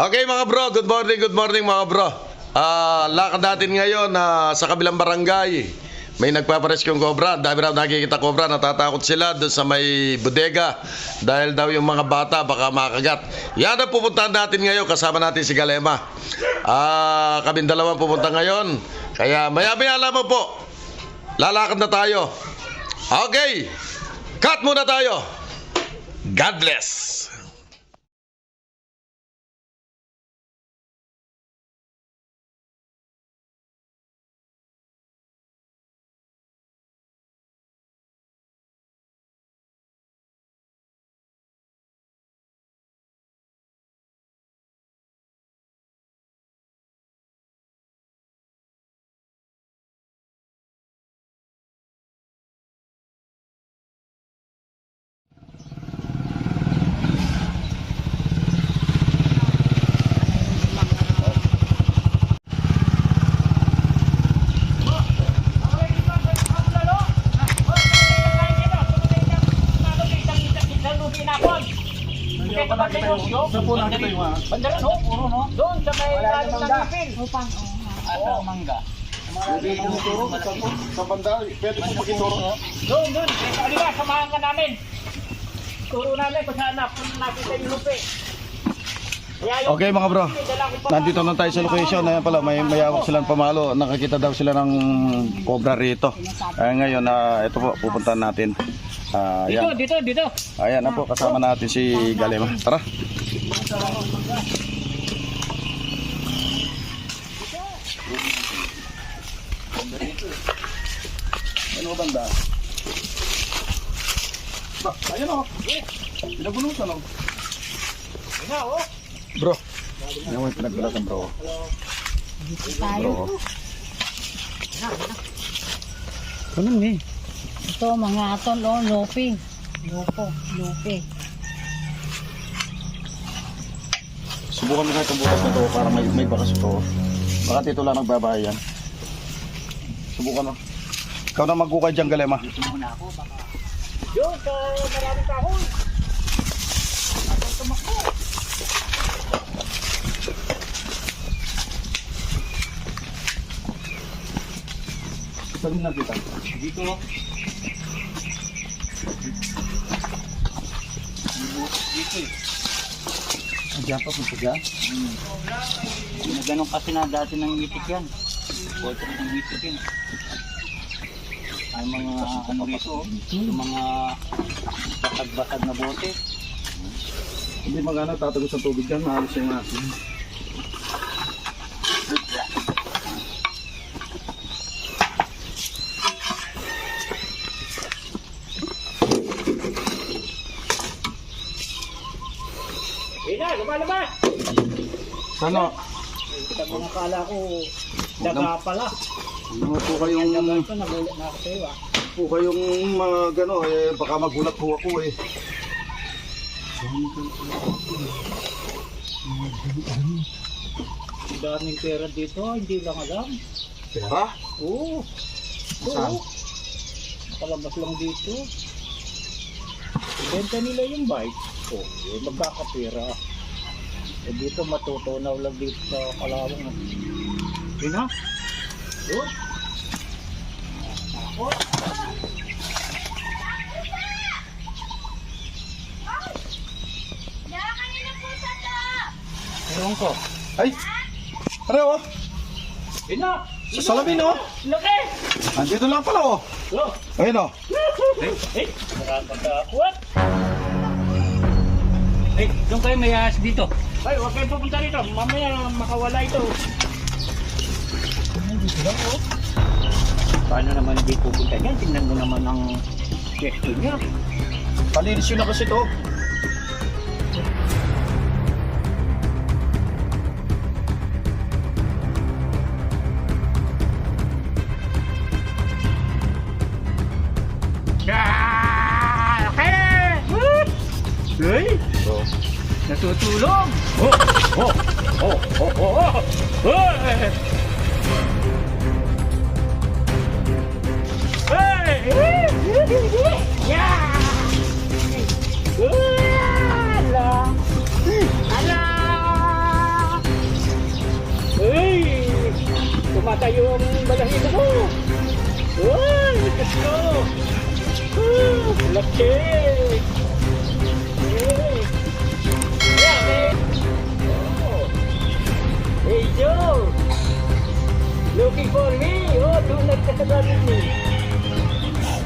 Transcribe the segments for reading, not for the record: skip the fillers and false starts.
Okay mga bro, good morning mga bro. Lakad natin ngayon sa kabilang barangay. May nagpapareskong cobra. Dami raw nakikita cobra, natatakot sila doon sa may bodega dahil daw yung mga bata baka makagat. Yan ang pupuntahan natin ngayon, kasama natin si Galema. Kaming dalawa pupunta ngayon. Kaya maya-maya lamang po, lalakad na tayo. Okay, cut muna tayo. God bless. Saan po nakita yung mga? Bandaran ho, puro no? Doon sa may lalim ng ipin. Upang, Ano, mangga. Pwede po ituro? Sa banda, pwede po makituro? Doon, sa kanila, samahan ka namin. Turo namin kung saan nakita yung lupi. Okay mga bro, nandito na tayo sa location. Ayan pala, may mayawak silang pamalo. Nakakita daw sila ng cobra rito. Ngayon, ito po, pupuntahan natin. Ayan. Dito. Ayan na po, kasama natin si Galema. Tara. Ano banda? Ayan o. Pinabunutan o. Bro, yan mo yung pinagbalatan bro. tayo. Bro. Ano ni? Ito, mga aton, lupi. Lupi. Subukan mo na itong bukas na ito para may bakas ito. Baka dito lang nagbabahay yan. Subukan mo. Ikaw na magkukay dyan, Galema. Doon sa maraming kahoy. Atong tumakbo. Saan mo nakita? Dito. Diyan pa punta dyan? Ganun kasi na dati ng itik yan. Boto ng itik yan. Ay mga ano rito, yung mga batag-batag na bote. Hindi magana tatagos sa tubig dyan, mahalos yung asin. Lumalabas! Sana, Kita mo nakala ko daga pala. ano po kayong, Ito nagulat na ako sa'yo ah. po kayong gano, baka magulat po ako eh. Daming pera dito, hindi lang alam. Pera? Oo. Saan? Palabas lang dito. Benta nila yung bike. Oh, yun, magkakapera. Eh dito matutunaw lang dito sa Kalawang. Yun ha? Yun. Takot. Ewan ko. Ay! Ano oh? Yun na! Sa salamin oh! Laki! Andito lang pala oh! Oh! Ayun oh! Nakakatakot! Ay, doon kayo may ahas dito. Ay, huwag kayo pupunta rito. Mamaya makawala ito. Ay, dito lang oh. Paano naman hindi pupunta dyan? Tingnan mo naman ang gesto niya. Palinis yun na kasi ito. Hey! So, Natutulog! Hey! Yeah! Ala! Ala! tumatayo ang balahibo ko. Uy, let's go. Laki. Hey Joe, looking for me? Oh, doon nagkasagalit me.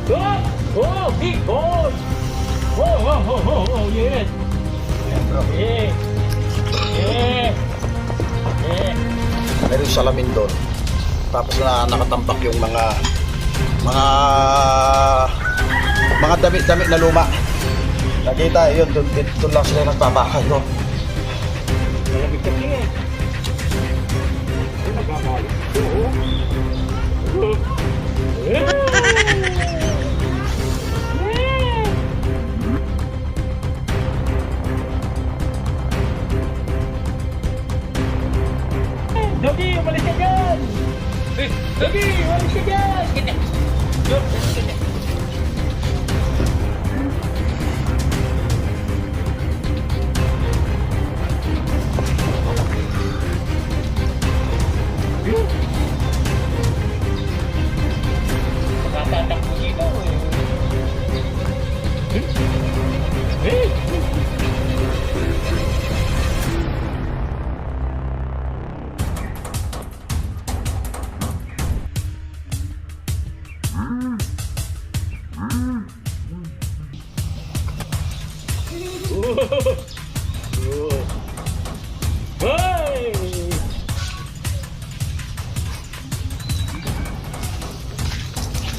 Good. Oh, big boy. Oh, yes. Yeah. Yeah. Yeah. Meron salamin doon. Tapos na nakatampak yung mga damit-damit na luma. Nakita yun, doon lang sila nagpapakay ko. Malamig kasi eh. Nagkakalit. Oo. Doggy, umalis ka dyan! Doggy, umalis ka dyan! Ganyan. Ganyan. Makatatakbo dito eh. Hey!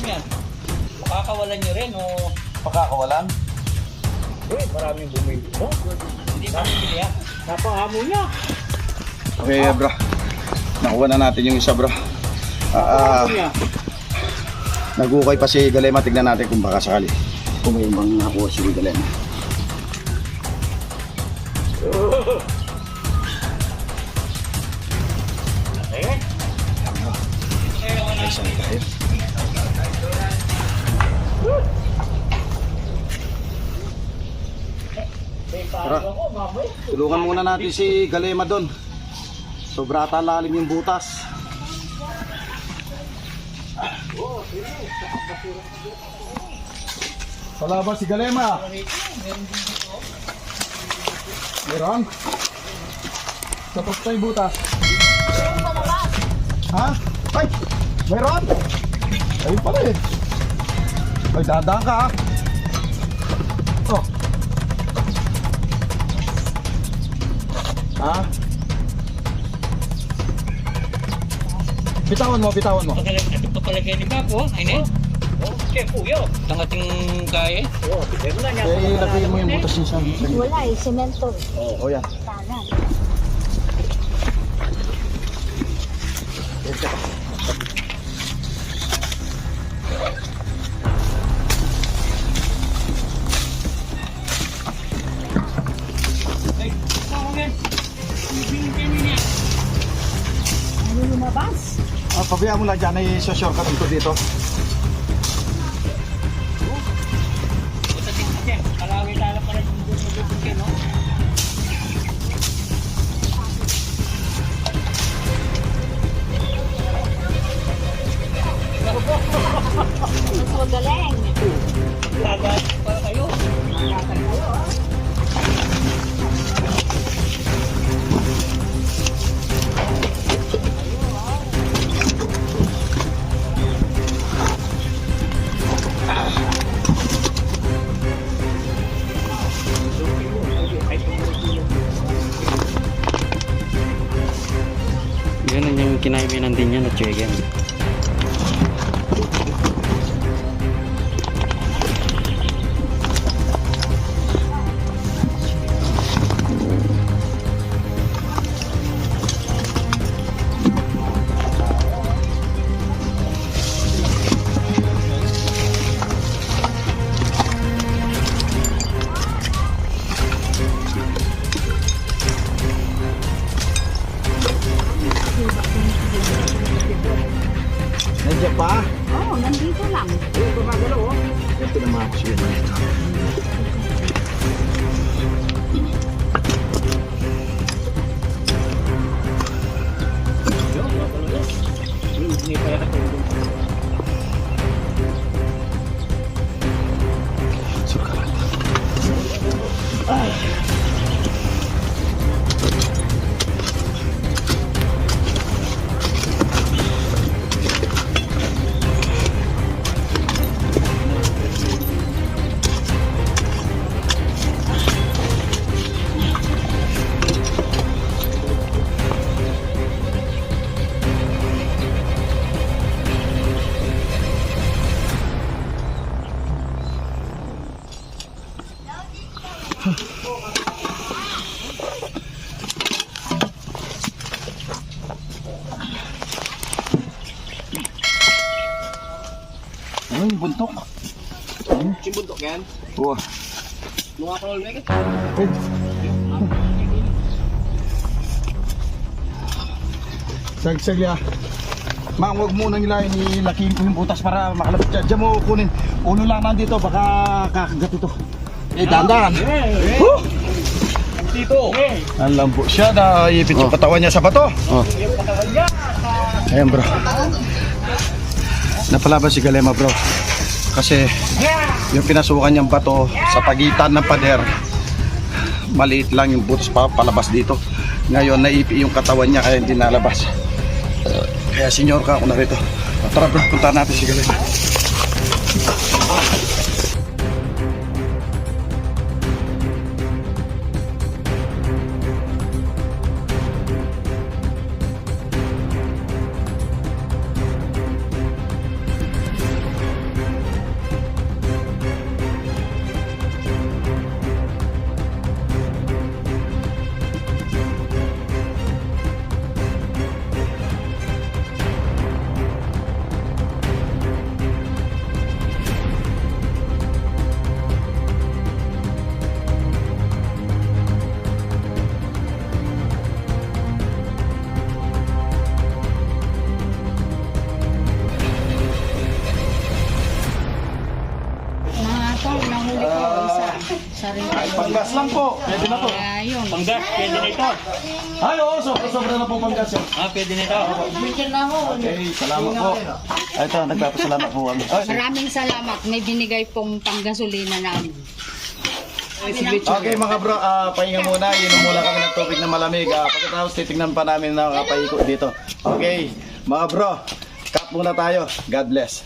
Yan. Makakawalan nyo rin o... Pakakawalan? Uy, maraming bumili. Oh, hindi pa bumili ha. Napangamo niya. Okay, bro. Nakuha na natin yung isa, bro. Napangamo niya. Nagukay pa si Galema. Tignan natin kung baka sakali. Kung may bang nakuha si Galema. Eh? Ay, saan tayo? Tara. Tulungan muna natin si Galema doon. Sobra ata lalim yung butas. Wala ba si Galema? Meron? Tapos tayo butas. Ha? Ay! Meron? Ayun pala eh. Ay, dadaan ka ha. Oh. Ha? Bitawan mo, bitawan mo. Ito pa pala kayo ni Papo, ay ne? Oh, kaya puyo. Tangating kaya. Oh, pero na niya. Eh, ilagay mo yung butas niya sa Wala eh, semento. Oh, yan. Tanan. Ay, tawagin. Ibigin niya. Ano lumabas? Ah, pabayaan mo na dyan ay shortcut ko dito. Ito tingnan niya. Kalawin lalo pala yung bubugin, no? Mas magaling. Lagat para kayo. Magkakal kayo ah. Ganun yung kinaibinan din niya na chicken. Nandiyan pa? Oo, nandito lang. Ito naman ako siya. Ano yung buntok? Yung bundok yan. Wah. Mga kolol na Sagsag ya. Mang, huwag muna nila ilakihin ko yung butas para makalapit dyan. Diyan mo kunin. Ulo lang nandito, baka kakagat ito. Dahan-dahan. Dito. Ang lambo siya, naipit yung katawan niya sa bato. Ayan bro. Napalaban si Galema bro. Kasi yung pinasukan niyang bato sa pagitan ng pader, maliit lang yung butas pa palabas dito. Ngayon naipi yung katawan niya kaya hindi nalabas. Kaya senyor ka ako na rito. Tara bro, punta natin si Galema. Mga tol, nahuli ko isa. Sarili ko. Panggas lang po. Pwede na po. Ayun. Panggas, pwede na ito. Ay oo, sobra na po panggas yun. Pwede na ito. Bigyan na ako. Okay, salamat po. Ito, nagpapasalamat po kami. Ay, Maraming salamat. May binigay pong panggasolina namin. okay mga bro, pahinga muna. Inom muna kami ng tubig na malamig. Pagkatapos titignan pa namin na nakapaikot dito. Okay, mga bro, cut muna tayo. God bless.